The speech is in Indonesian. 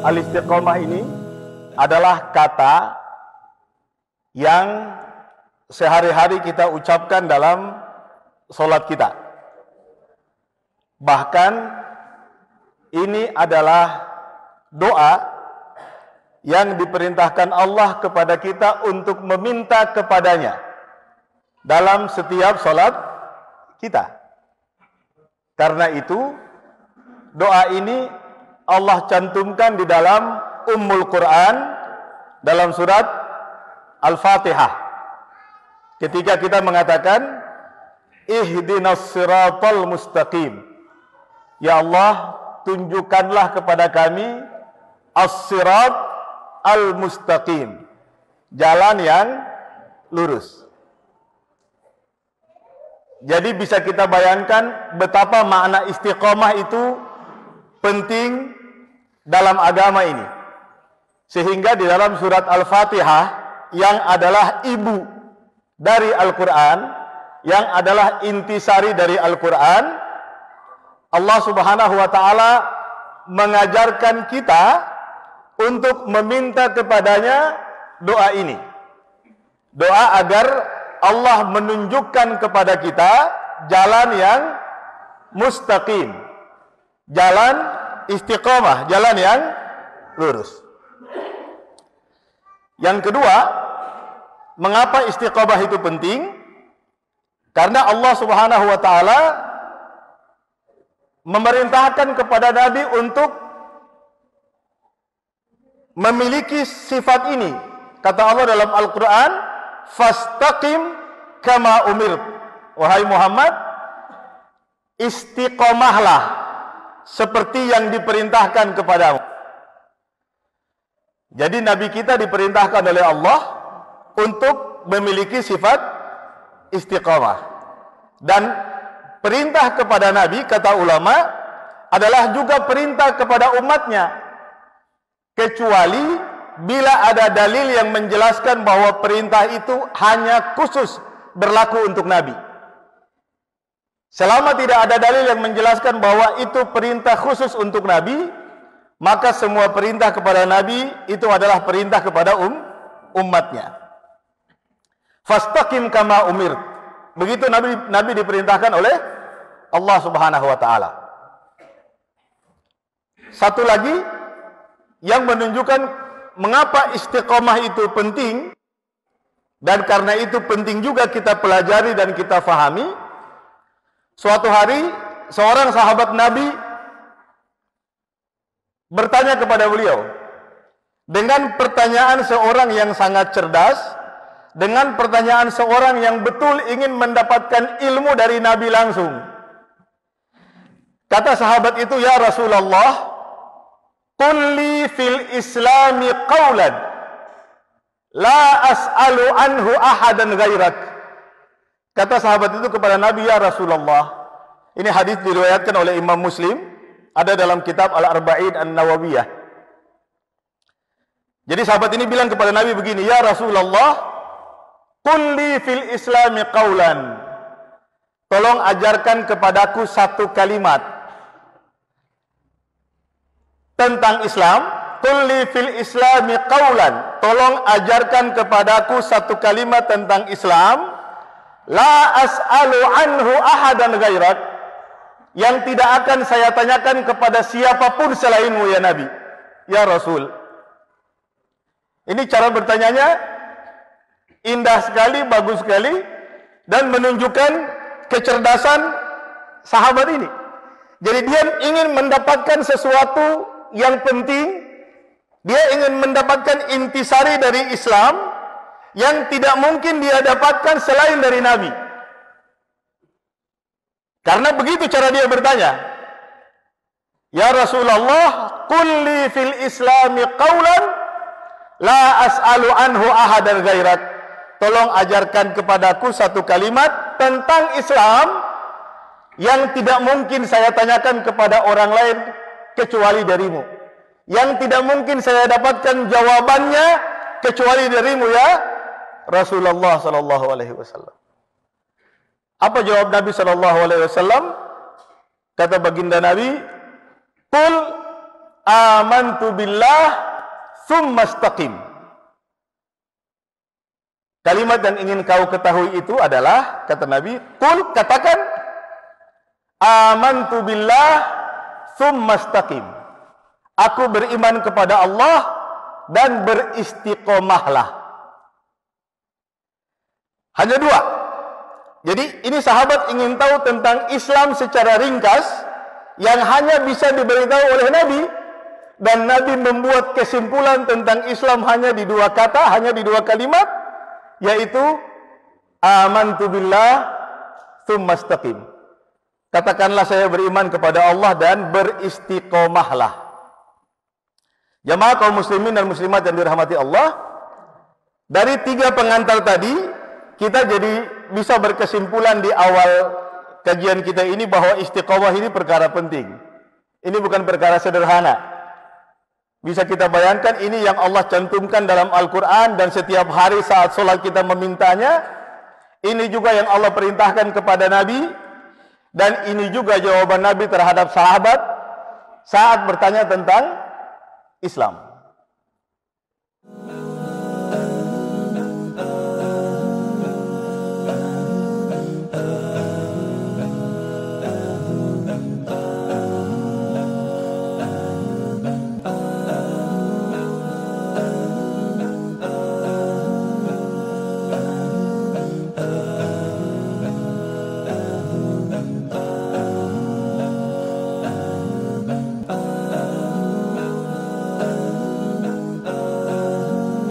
Al-istiqomah ini adalah kata yang sehari-hari kita ucapkan dalam sholat kita. Bahkan ini adalah doa yang diperintahkan Allah kepada kita untuk meminta kepadanya dalam setiap sholat kita. Karena itu, doa ini Allah cantumkan di dalam Ummul Quran dalam surat Al-Fatihah. Ketika kita mengatakan, Ihdinas siratal mustaqim. Ya Allah, tunjukkanlah kepada kami as-sirat al-mustaqim, jalan yang lurus. Jadi bisa kita bayangkan betapa makna istiqomah itu penting dalam agama ini. Sehingga di dalam surat Al-Fatihah yang adalah ibu dari Al-Quran, yang adalah intisari dari Al-Quran, Allah Subhanahu wa ta'ala mengajarkan kita untuk meminta kepadanya doa ini. Doa agar Allah menunjukkan kepada kita jalan yang mustaqim, jalan istiqomah, jalan yang lurus. Yang kedua, mengapa istiqomah itu penting? Karena Allah Subhanahu wa ta'ala memerintahkan kepada Nabi untuk memiliki sifat ini. Kata Allah dalam Al-Quran, fastaqim kama umirt. Wahai Muhammad, istiqomahlah seperti yang diperintahkan kepadamu. Jadi Nabi kita diperintahkan oleh Allah untuk memiliki sifat istiqomah. Dan perintah kepada Nabi, kata ulama, adalah juga perintah kepada umatnya. Kecuali bila ada dalil yang menjelaskan bahwa perintah itu hanya khusus berlaku untuk Nabi. Selama tidak ada dalil yang menjelaskan bahwa itu perintah khusus untuk Nabi, maka semua perintah kepada Nabi itu adalah perintah kepada umatnya. Fastaqim kama umirt. Begitu Nabi diperintahkan oleh Allah Subhanahu wa ta'ala. Satu lagi yang menunjukkan mengapa istiqomah itu penting, dan karena itu penting juga kita pelajari dan kita fahami. Suatu hari seorang sahabat Nabi bertanya kepada beliau dengan pertanyaan seorang yang sangat cerdas, dengan pertanyaan seorang yang betul ingin mendapatkan ilmu dari Nabi langsung. Kata sahabat itu, ya Rasulullah, qul li fil islami qawlan la as'alu anhu ahadan ghairak. Kata sahabat itu kepada Nabi, ya Rasulullah. Ini hadis diriwayatkan oleh Imam Muslim, ada dalam kitab Al-Arba'in An-Nawawiyah. Jadi sahabat ini bilang kepada Nabi begini, ya Rasulullah, qul li fil islami qawlan. Tolong ajarkan kepadaku satu kalimat tentang Islam. Qul li fil islami qawlan. Tolong ajarkan kepadaku satu kalimat tentang Islam. La as'alu anhu ahadan ghairak. Yang tidak akan saya tanyakan kepada siapapun selainmu ya Nabi, ya Rasul. Ini cara bertanyanya indah sekali, bagus sekali, dan menunjukkan kecerdasan sahabat ini. Jadi dia ingin mendapatkan sesuatu yang penting, dia ingin mendapatkan intisari dari Islam yang tidak mungkin dia dapatkan selain dari Nabi. Karena begitu cara dia bertanya. Ya Rasulullah, qul li fil islami qawlan la as'alu anhu ahadan ghairak. Tolong ajarkan kepadaku satu kalimat tentang Islam yang tidak mungkin saya tanyakan kepada orang lain kecuali darimu. Yang tidak mungkin saya dapatkan jawabannya kecuali darimu ya Rasulullah sallallahu alaihi wasallam. Apa jawab Nabi sallallahu alaihi wasallam? Kata baginda Nabi, "Qul amantu billah tsumma istaqim. Kalimat yang ingin kau ketahui itu adalah, kata Nabi, qul, katakan, amantu billah tsumma istaqim. Aku beriman kepada Allah dan beristiqomahlah. Hanya dua. Jadi ini sahabat ingin tahu tentang Islam secara ringkas yang hanya bisa diberitahu oleh Nabi, dan Nabi membuat kesimpulan tentang Islam hanya di dua kata, hanya di dua kalimat, yaitu amantu billah tsumma istaqim. Katakanlah saya beriman kepada Allah dan beristiqomahlah. Jamaah kaum muslimin dan muslimat yang dirahmati Allah, dari tiga pengantar tadi kita jadi bisa berkesimpulan di awal kajian kita ini bahwa istiqomah ini perkara penting. Ini bukan perkara sederhana. Bisa kita bayangkan, ini yang Allah cantumkan dalam Al-Quran, dan setiap hari saat sholat kita memintanya. Ini juga yang Allah perintahkan kepada Nabi, dan ini juga jawaban Nabi terhadap sahabat saat bertanya tentang Islam.